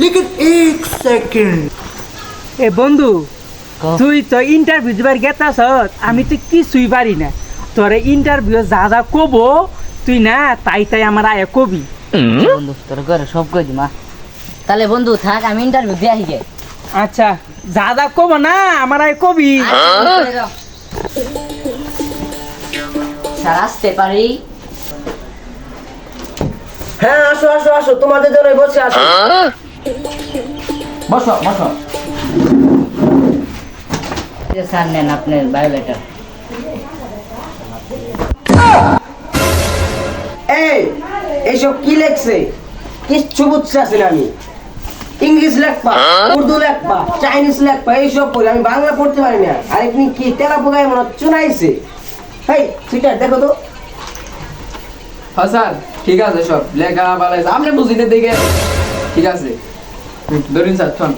लेकिन एक सेकंड এ বন্ধু তুই তো ইন্টারভিউ দিবার গেতাস আমি তো কিছুই পারি না তোরে ইন্টারভিউ যা যা কব তুই না তাই তাই আমার আয় কবি বন্ধু তোর ঘরে সব কই দিমা তাহলে বন্ধু থাক আমি ইন্টারভিউ দিয়ে আসি গে আচ্ছা যা যা কব না আমার আয় কবি স্যার আসতে পারি হ্যাঁ আসো আসো আসো তোমাদের জন্য বসে আসো বসো বসো স্যার নেন আপনার বায়োলেটার এইসব কি লেখছে কিচ্ছু বুঝতেছি না আমি ইংলিশ লেখবা উর্দু লেখবা চাইনিজ লেখবা এইসব পড়ি আমি বাংলা পড়তে পারি না আর আপনি কি তেলা পোকায় মনে চুনাইছে এই সিটার দেখো তো হ্যাঁ স্যার ঠিক আছে সব লেখা ভালো আছে আপনি বুঝিতে দেখে ঠিক আছে ধরুন স্যার শোন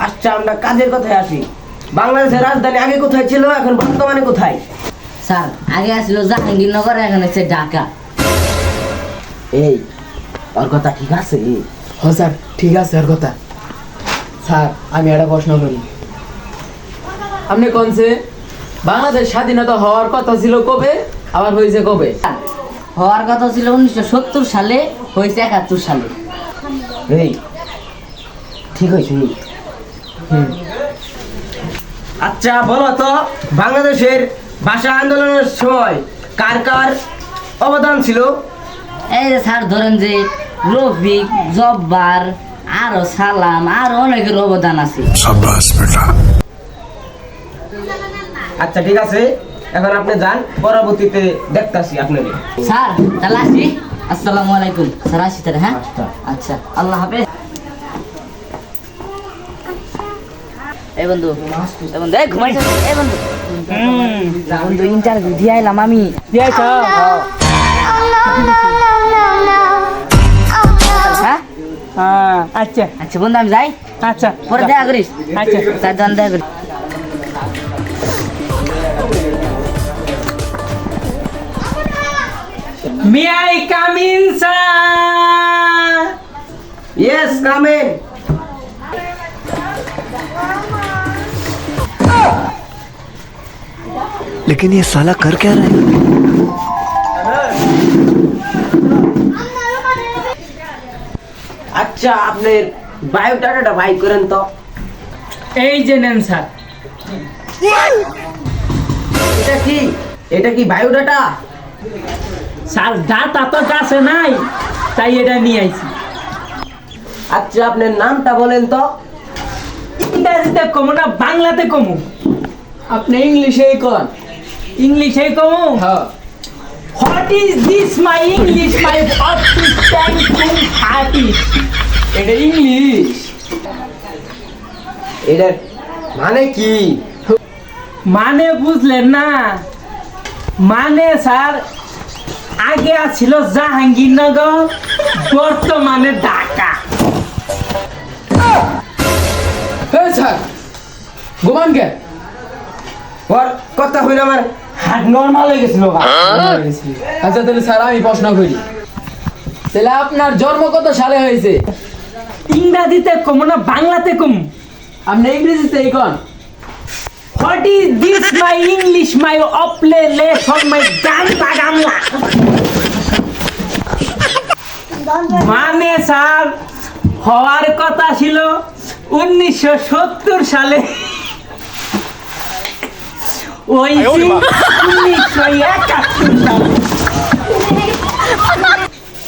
আচ্ছা আমরা কাজের কথায় আসি বাংলাদেশের রাজধানী আগে কোথায় ছিল এখন বর্তমানে কোথায় স্যার আগে আসছিল জাহাঙ্গীরনগর এখন হচ্ছে ঢাকা এই ওর কথা ঠিক আছে হ্যাঁ স্যার ঠিক আছে আর কথা স্যার আমি একটা প্রশ্ন করি আপনি কোনছে বাংলাদেশ স্বাধীনতা হওয়ার কথা ছিল কবে আবার হয়েছে কবে হওয়ার কথা ছিল 1970 সালে হয়েছে 71 সালে এই ঠিক হয়েছে আচ্ছা বলো তো বাংলাদেশের ভাষা আন্দোলনের সময় কার কার অবদান ছিল এই যে স্যার ধরেন যে রফিক জব্বার আরো সালাম আর অনেকের অবদান আছে আচ্ছা ঠিক আছে এখন আপনি যান পরবর্তীতে দেখতাছি আপনাকে স্যার তাহলে আসি আসসালামু আলাইকুম স্যার আসি তাহলে হ্যাঁ আচ্ছা। আচ্ছা আল্লাহ হাফেজ এই বন্ধু এই ঘুমাইছ এই বন্ধু বন্ধু ইন্টারভিউ দিয়ে আইলাম আমি দিয়েছ হ্যাঁ আচ্ছা আচ্ছা বন্ধু আমি যাই আচ্ছা পরে দেখা করিস আচ্ছা স্যার দোকান দেখা করিস may I come in sir yes come in लेकिन ये साला कर क्या रहा है আচ্ছা আপনার বায়োডাটাটা ভাই করেন তো এই যে নেন স্যার এটা কি বায়োডাটা স্যার ডাটা তো কাছে নাই তাই এটা নিয়ে আইছি আচ্ছা আপনার নামটা বলেন তো ইংরেজিতে কমু না বাংলাতে কমু আপনি ইংলিশেই কন ইংলিশে কমু হ্যাঁ what is this my English my office ট্যাঙ্কুম হার্টিস এটা ইংলিশ এটার মানে কি মানে বুঝলেন না মানে স্যার আগে ছিল জাহাঙ্গীরনগর বর্তমানে ঢাকা হ্যাঁ স্যার ঘুমান কে ওর কথা হইল আমার হার্ট নরমাল হয়ে গেছিল আচ্ছা তাহলে স্যার আমি প্রশ্ন করি তাহলে আপনার জন্ম কত সালে হয়েছে ইংরাজিতে কমু না বাংলাতে কমু আপনি ইংরেজিতে কন what is this my English my apple lesson my গান্তা গামলা মানে স্যার হওয়ার কথা ছিল 1970 সালে ওই 1971 সালে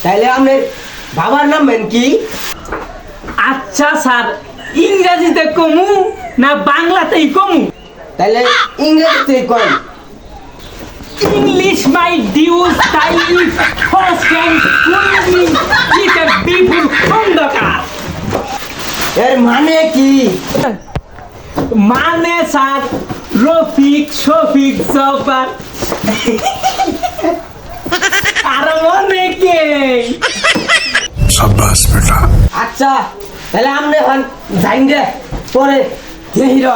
তাইলে আপনার বাবার নাম মেন কি আচ্ছা স্যার ইংরেজিতে কমু না বাংলাতেই কমু তাইলে ইংরেজিতে কোন English my dear style is first and only is a people Khandakar এর মানে কি মানে স্যার রফিক শফিক জব্বার আর অনেকে शाबाश बेटा আচ্ছা তাহলে আপনি হন যাইন রে পরে দেহির